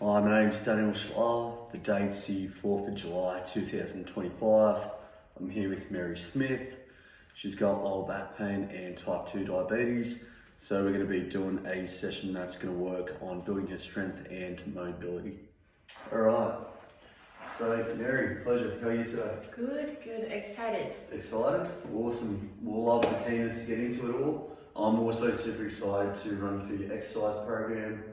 Hi, my name's Daniel Schlar. The date's the 4th of July 2025. I'm here with Mary Smith. She's got lower back pain and type 2 diabetes. So we're going to be doing a session that's going to work on building her strength and mobility. Alright, so Mary, pleasure. How are you today? Good, excited. Excited? Awesome. We'll love the keenness to get into it all. I'm also super excited to run through your exercise program.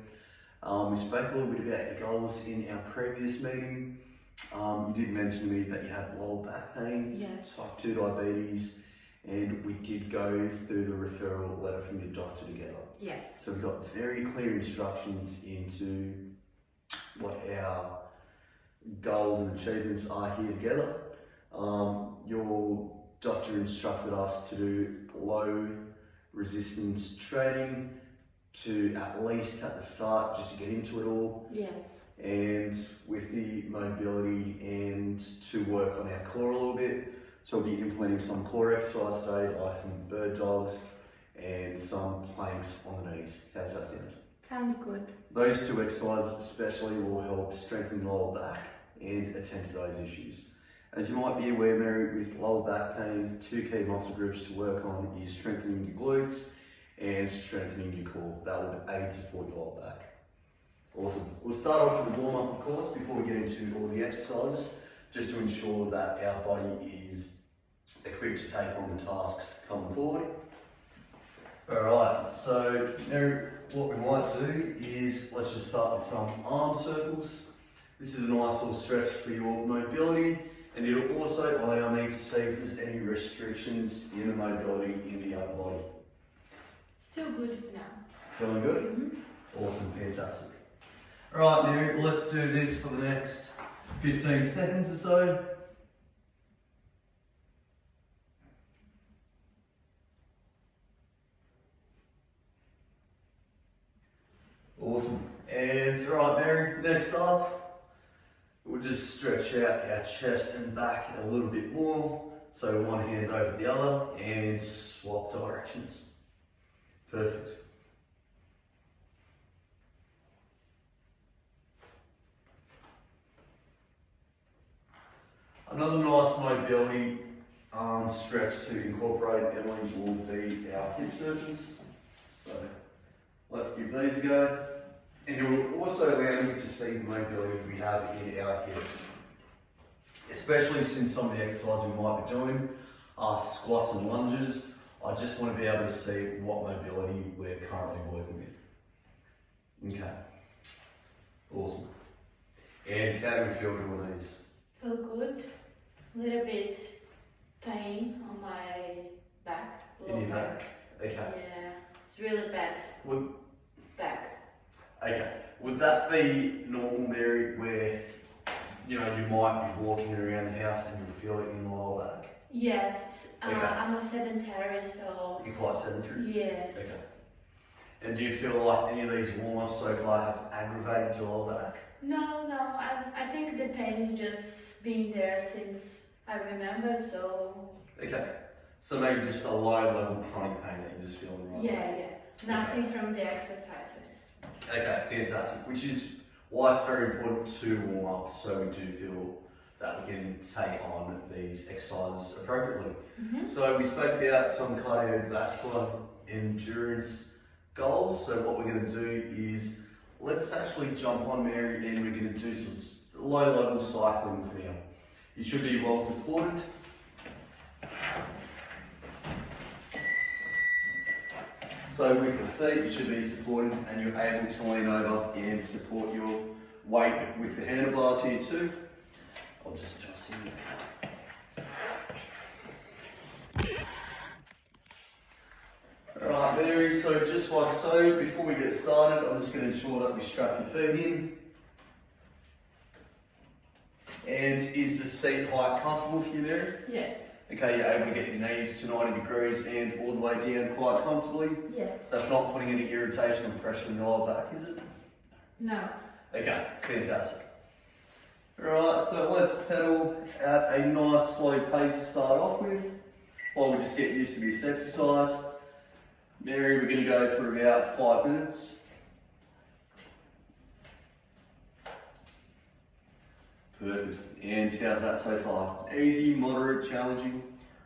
We spoke a little bit about your goals in our previous meeting. You did mention to me that you had lower back pain, Yes. type 2 diabetes, and we did go through the referral letter from your doctor together. Yes. So we've got very clear instructions into what our goals and achievements are here together. Your doctor instructed us to do low resistance training to at least at the start, just to get into it all. Yes. And with the mobility and to work on our core a little bit. So we'll be implementing some core exercise today, like some bird dogs and some planks on the knees. How's that sound? Sounds good. Those two exercises especially will help strengthen the lower back and attend to those issues. As you might be aware, Mary, with lower back pain, two key muscle groups to work on is strengthening your glutes and strengthening your core. That would aid and support your lower back. Awesome. We'll start off with a warm-up, of course, before we get into all the exercises, just to ensure that our body is equipped to take on the tasks coming forward. Alright, so now what we might do is, let's just start with some arm circles. This is a nice little stretch for your mobility, and it'll also allow me to see if there's any restrictions in the mobility in the upper body. Still good for now. Feeling good? Mm-hmm. Awesome, fantastic. Alright, Mary, let's do this for the next 15 seconds or so. Awesome. And alright, Mary, next up, we'll just stretch out our chest and back a little bit more. So one hand over the other and swap directions. Perfect. Another nice mobility stretch to incorporate, Emily, will be our hip circles. So let's give these a go. And it will also allow you to see the mobility we have in our hips. Especially since some of the exercises we might be doing are squats and lunges. I just want to be able to see what mobility we're currently working with. Okay. Awesome. And how do we feel doing these? Feel good. A little bit pain on my back. In your back? Okay. Yeah. It's really bad. Back. Okay. Would that be normal, Mary, where you might be walking around the house and you feel it in your lower back? Yes. Okay. I'm a sedentary, so. You're quite sedentary? Yes. Okay. And do you feel like any of these warm-ups so far have aggravated your lower back? No. I think the pain is just being there since I remember, so. Okay. So maybe just a low-level chronic pain that you're just feeling right now? Yeah. Nothing from the exercises. Okay, fantastic. Which is why it's very important to warm up, so we do feel that we can take on these exercises appropriately. Mm-hmm. So we spoke about some cardiovascular endurance goals. So what we're going to do is, let's actually jump on, Mary, and we're going to do some low-level cycling for now. You should be well supported. So with the seat, you should be supported and you're able to lean over and support your weight with the handlebars here too. I'll just adjust here. Alright, Mary, so just like so, before we get started, I'm just going to ensure that we strap your feet in. And is the seat height comfortable for you, Mary? Yes. Okay, you're able to get your knees to 90 degrees and all the way down quite comfortably? Yes. That's not putting any irritation or pressure in your lower back, is it? No. Okay, fantastic. Alright, so let's pedal at a nice slow pace to start off with, while we just get used to this exercise. Mary, we're going to go for about 5 minutes. Perfect. And how's that so far? Easy, moderate, challenging?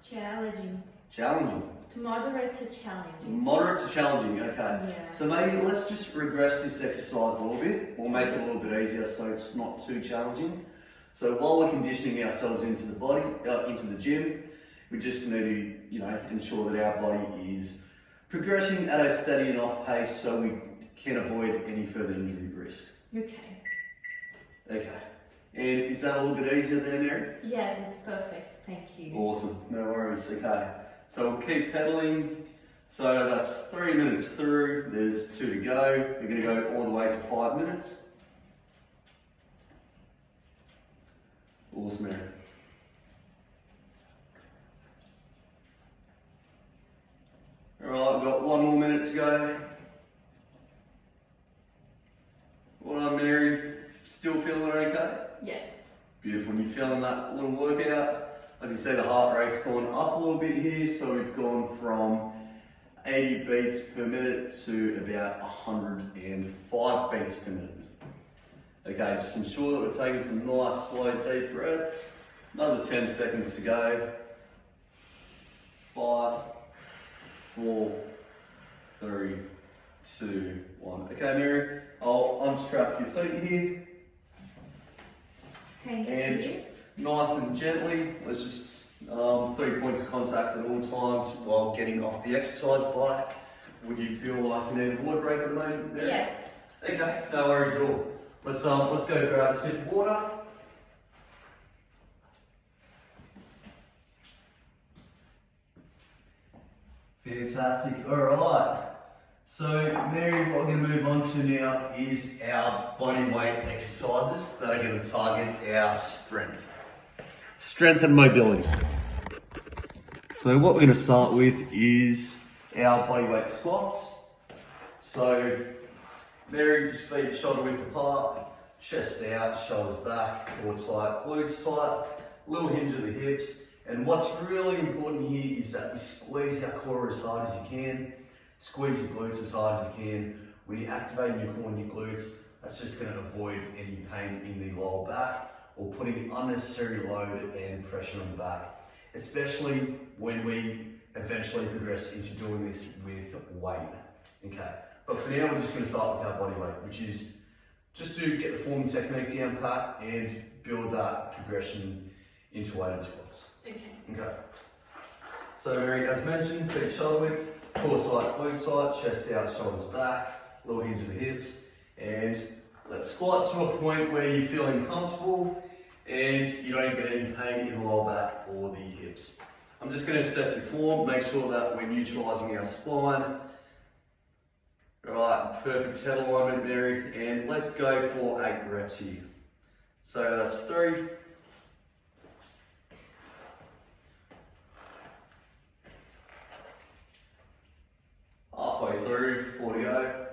Challenging. Challenging. To moderate to challenging. Moderate to challenging, okay. Yeah. So maybe let's just regress this exercise a little bit, or make it a little bit easier so it's not too challenging. So while we're conditioning ourselves into the body, into the gym, we just need to, ensure that our body is progressing at a steady enough pace so we can avoid any further injury risk. Okay. Okay. And is that a little bit easier there, Mary? Yes, it's perfect. Thank you. Awesome. No worries. Okay. So we'll keep pedaling. So that's 3 minutes through. There's 2 to go. We're going to go all the way to 5 minutes. Awesome, Mary. Alright, we've got 1 more minute to go. Well done, Mary. Still feeling okay? Yes. Beautiful. And you're feeling that little workout? I can see the heart rate's gone up a little bit here, so we've gone from 80 beats per minute to about 105 beats per minute. Okay, just ensure that we're taking some nice, slow, deep breaths. Another 10 seconds to go. 5, 4, 3, 2, 1. Okay, Mary, I'll unstrap your feet here. Thank And you. nice and gently, let's just 3 points of contact at all times while getting off the exercise bike. Would you feel like you need a water break at the moment, Mary? Yes. Okay, no worries at all. Let's go grab a sip of water. Fantastic. Alright. So Mary, what we're going to move on to now is our body weight exercises that are going to target our strength. Strength and mobility. So what we're going to start with is our body weight squats. So Mary, just feet shoulder width apart, chest out, shoulders back, core tight, glutes tight, little hinge of the hips. And what's really important here is that you squeeze our core as hard as you can, squeeze your glutes as hard as you can. When you're activating your core and your glutes, that's just going to avoid any pain in the lower back or putting unnecessary load and pressure on the back, especially when we eventually progress into doing this with weight. Okay, but for now we're just going to start with our body weight, which is just to get the form and technique down pat and build that progression into weighted squats. Okay. Okay. So Mary, as mentioned, feet shoulder width, core tight, glutes tight, chest out, shoulders back, little hinge of the hips, and let's squat to a point where you're feeling comfortable and you don't get any pain in the lower back or the hips. I'm just going to assess your form, make sure that we're neutralising our spine. Alright, perfect head alignment, Mary, and let's go for 8 reps here. So that's 3. Halfway through, 4 to go.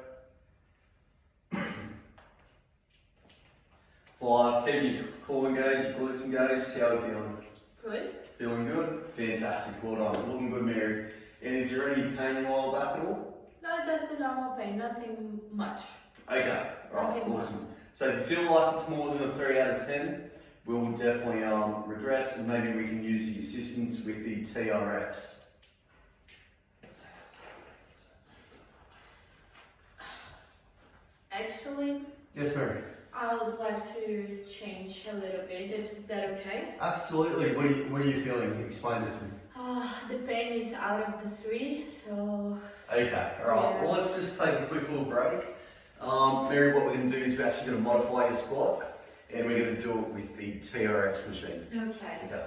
5, keep your core engaged, your glutes engaged. How are we feeling? Good. Feeling good? Fantastic, well done. Looking good, Mary. And is there any pain in the lower back at all? No, just a normal pain, nothing much. Okay, alright, Nothing much. awesome. So if you feel like it's more than a 3 out of 10, we'll definitely regress and maybe we can use the assistance with the TRX. Actually, Yes, Mary. I would like to change a little bit. Is that okay? Absolutely. What are you feeling? Explain this to me. The pain is out of the 3, so Okay, alright. Yeah. Well, let's just take a quick little break. Mary, what we're going to do is we're actually going to modify your squat and we're going to do it with the TRX machine. okay. Okay.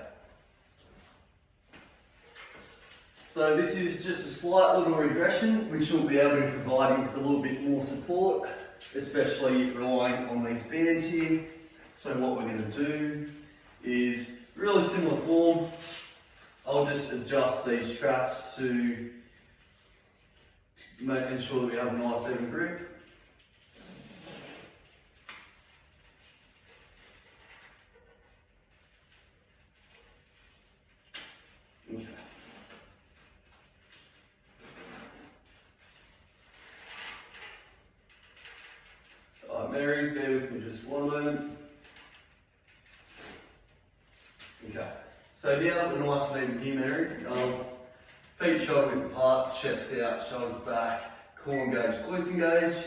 So this is just a slight little regression which will be able to provide you with a little bit more support, especially relying on these bands here. So what we're going to do is really similar form. I'll just adjust these straps to making sure that we have a nice even grip. Okay. Mary, bear with me just one moment. Okay. So now that we're nice and even here, Mary, feet shoulder width apart, chest out, shoulders back, core engaged, glutes engaged,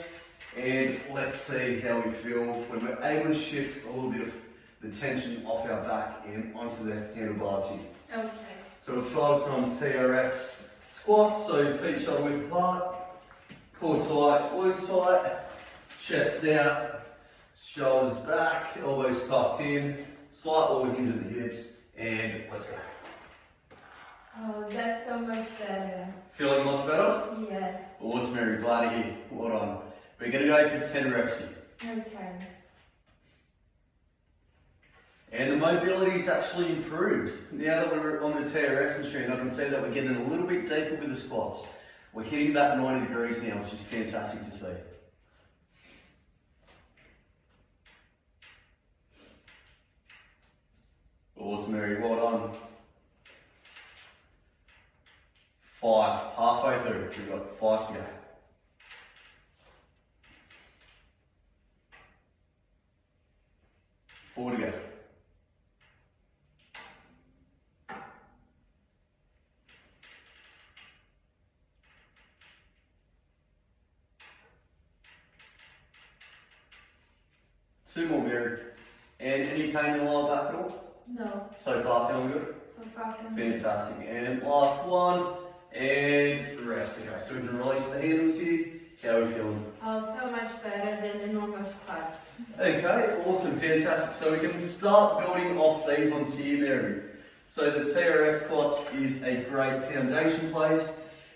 and let's see how we feel when we're able to shift a little bit of the tension off our back and onto the handlebars here. Okay. So we'll try some TRX squats, so feet shoulder width apart, core tight, glutes tight, chest out, shoulders back, elbows tucked in, slight lower hinge at the hips, and let's go. Oh, that's so much better. Feeling much better? Yes. Awesome, Mary, glad to hear. Well done. We're going to go for 10 reps here. Okay. And the mobility's actually improved. Now that we're on the TRX machine, I can see that we're getting a little bit deeper with the squats. We're hitting that 90 degrees now, which is fantastic to see. Awesome, Mary, well done. 5, halfway through, we've got 5 to go. 4 to go. 2 more, Mary. And any pain in the lower back at all? No. So far, feeling good? So far, feeling good. Fantastic. And last one, and rest. Okay, so we can release the handles here. How are we feeling? Oh, so much better than the normal squats. Okay, awesome, fantastic. So we can start building off these ones here, Mary. So the TRX squats is a great foundation place.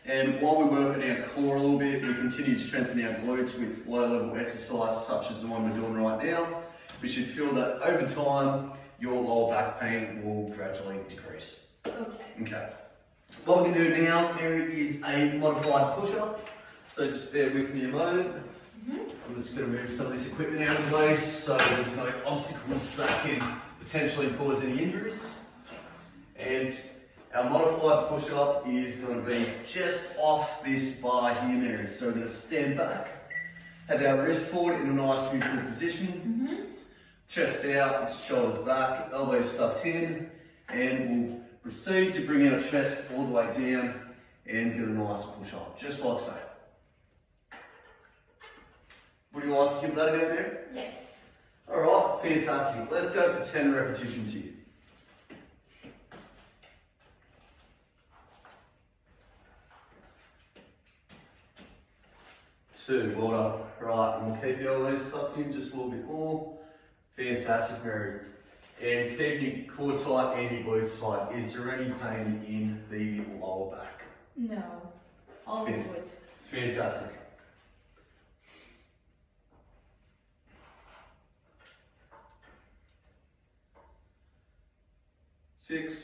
And while we work on our core a little bit, we continue to strengthen our glutes with low-level exercise such as the one we're doing right now. We should feel that over time, your lower back pain will gradually decrease. Okay. Okay. What we're going to do now, Mary, is a modified push-up. So just bear with me a moment. I'm just going to move some of this equipment out of the way so there's no obstacles that can potentially cause any injuries. And our modified push-up is going to be just off this bar here, Mary. So we're going to stand back, have our wrist forward in a nice neutral position, chest out, shoulders back, elbows tucked in, and we'll proceed to bring our chest all the way down and get a nice push-up, just like so. Would you like to give that a go, Mary? Yes. Alright, fantastic. Let's go for 10 repetitions here. 2, well done. Right, and we'll keep your elbows tucked in just a little bit more. Fantastic, Mary. And keep your core tight and your glutes tight. Is there any pain in the lower back? No. All good. Fantastic. Six,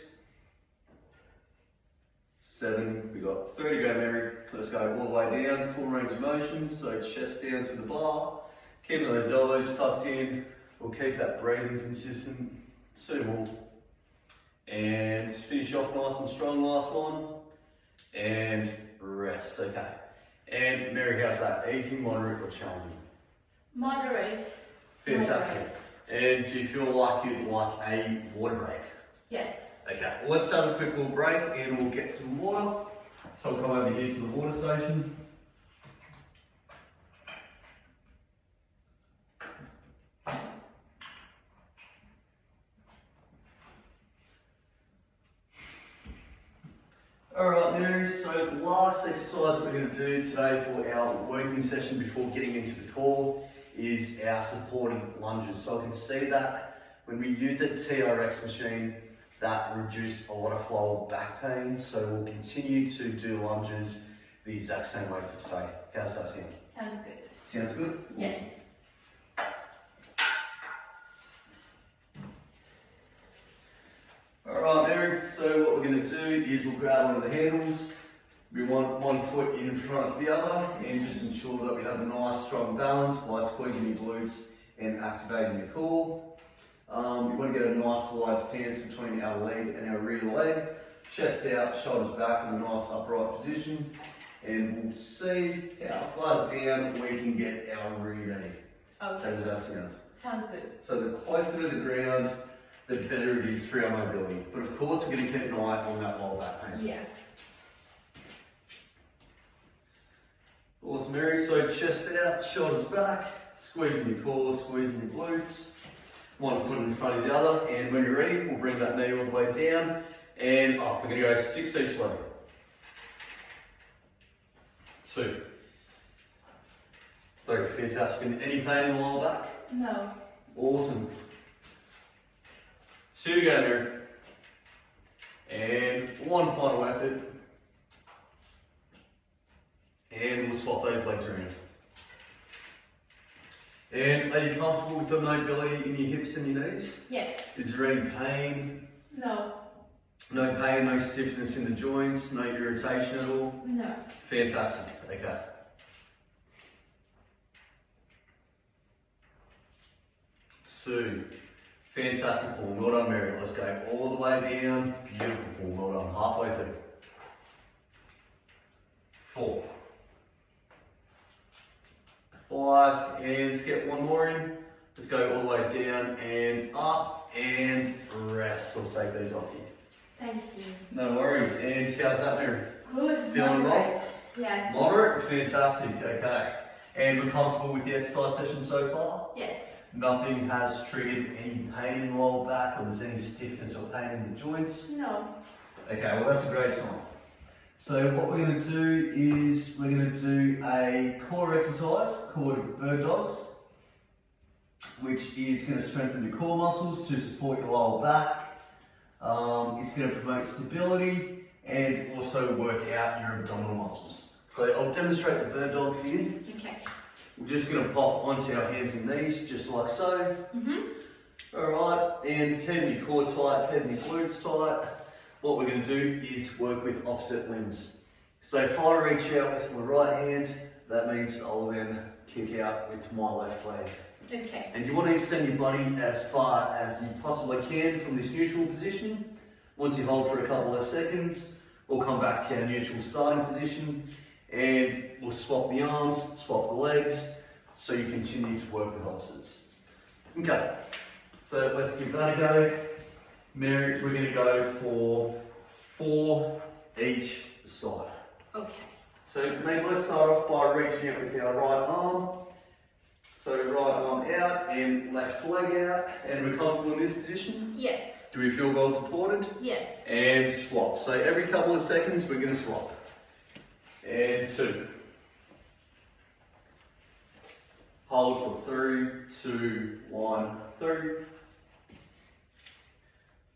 7, we got 3 to go, Mary. Let's go all the way down, full range of motion. So chest down to the bar, keeping those elbows tucked in. We'll keep that breathing consistent. 2 more. And finish off nice and strong, last one. And rest, okay. And Mary, how's that? Easy, moderate, or challenging? Moderate. Fantastic. Moderate. And do you feel like you'd like a water break? Yes. Okay, well, let's have a quick little break and we'll get some water. So I'll come over here to the water station. Alright, Mary, so the last exercise that we're going to do today for our working session before getting into the core is our supporting lunges. So I can see that when we use the TRX machine, that reduced a lot of flow of back pain. So we'll continue to do lunges the exact same way for today. How's that sound? Sounds good. Sounds good? Yes. Alright, Mary, so what we're going to do is we'll grab one of the handles. We want one foot in front of the other and just ensure that we have a nice strong balance by squeezing your glutes and activating your core. We want to get a nice wide stance between our leg and our rear leg. Chest out, shoulders back in a nice upright position. And we'll see how far down we can get our rear knee. Okay. How does that sound? Sounds good. So the closer to the ground the better it is for our mobility. But of course, we're going to keep an eye on that lower back pain. Yeah. Awesome, Mary. So chest out, shoulders back, squeezing your core, squeezing your glutes. One foot in front of the other, and when you're ready, we'll bring that knee all the way down and up. We're going to go 6 each leg. 2. 3. Fantastic. And any pain in the lower back? No. Awesome. 2 to go, Mary. And one final effort. And we'll swap those legs around. And are you comfortable with the mobility in your hips and your knees? Yes. Is there any pain? No. No pain, no stiffness in the joints, no irritation at all? No. Fantastic. Okay. 2. Fantastic form. Well done, Mary. Let's go all the way down. Beautiful form. Well done. Halfway through. 4. 5. And let's get one more in. Let's go all the way down and up and rest. I'll take these off you. Thank you. No worries. And how's that, Mary? Good. Feeling Moderate. well? Yes. Moderate? Fantastic. Okay. And we're comfortable with the exercise session so far? Yes. Nothing has triggered any pain in the lower back, or there's any stiffness or pain in the joints? No. Okay, well that's a great sign. So what we're going to do is we're going to do a core exercise called bird dogs, which is going to strengthen the core muscles to support your lower back. It's going to promote stability and also work out your abdominal muscles. So I'll demonstrate the bird dog for you. Okay. We're just going to pop onto our hands and knees, just like so. Alright, and keeping your core tight, keeping your glutes tight. What we're going to do is work with opposite limbs. So if I reach out with my right hand, that means I'll then kick out with my left leg. Okay. And you want to extend your body as far as you possibly can from this neutral position. Once you hold for a couple of seconds, we'll come back to our neutral starting position and we'll swap the arms, swap the legs, so you continue to work with opposites. Okay, so let's give that a go. Mary, we're going to go for 4 each side. Okay. So maybe let's start off by reaching out with our right arm. So right arm out and left leg out, and we're comfortable in this position? Yes. Do we feel well supported? Yes. And swap. So every couple of seconds we're going to swap. And 2. Hold for 3, 2, 1, 3.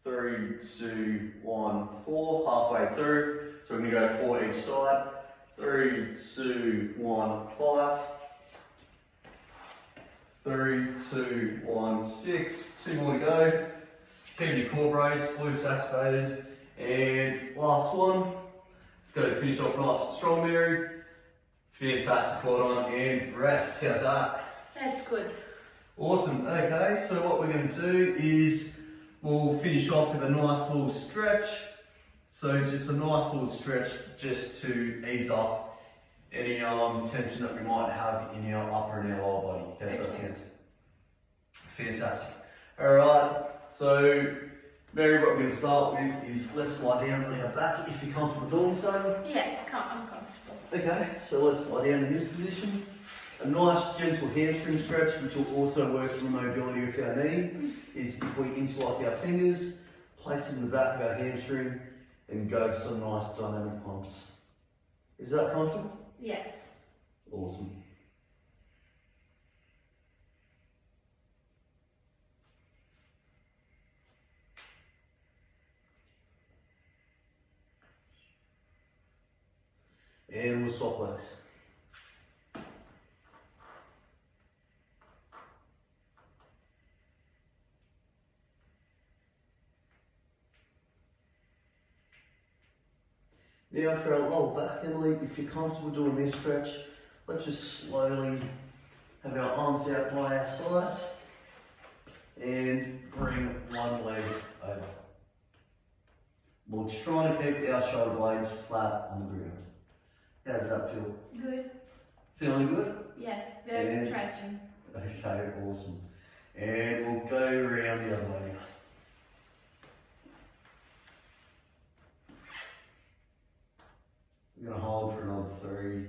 3, 2, 1, 4. Halfway through. So we're going to go 4 each side. 3, 2, 1, 5. 3, 2, 1, 6. 2 more to go. Keep your core braced, glutes activated. And last one. Let's finish off nice and strong, Mary. Fantastic, well done, and rest. How's that? That's good. Awesome. Okay, so what we're going to do is we'll finish off with a nice little stretch. So just a nice little stretch just to ease up any tension that we might have in our upper and our lower body. How's that sound? Fantastic. Alright, so Mary, what we're going to start with is let's lie down on our back if you're comfortable doing so. Yes, I'm comfortable. Okay, so let's lie down in this position. A nice gentle hamstring stretch, which will also work on the mobility of our knee, is if we interlock our fingers, place it in the back of our hamstring, and go for some nice dynamic pumps. Is that comfortable? Yes. Awesome. And we'll swap legs. Now for our lower back, Emily, if you're comfortable doing this stretch, let's just slowly have our arms out by our sides and bring one leg over. We're trying to keep our shoulder blades flat on the ground. How does that feel? Good. Feeling good? Yes, very And- stretching. Okay, awesome. And we'll go around the other way. We're gonna hold for another 3.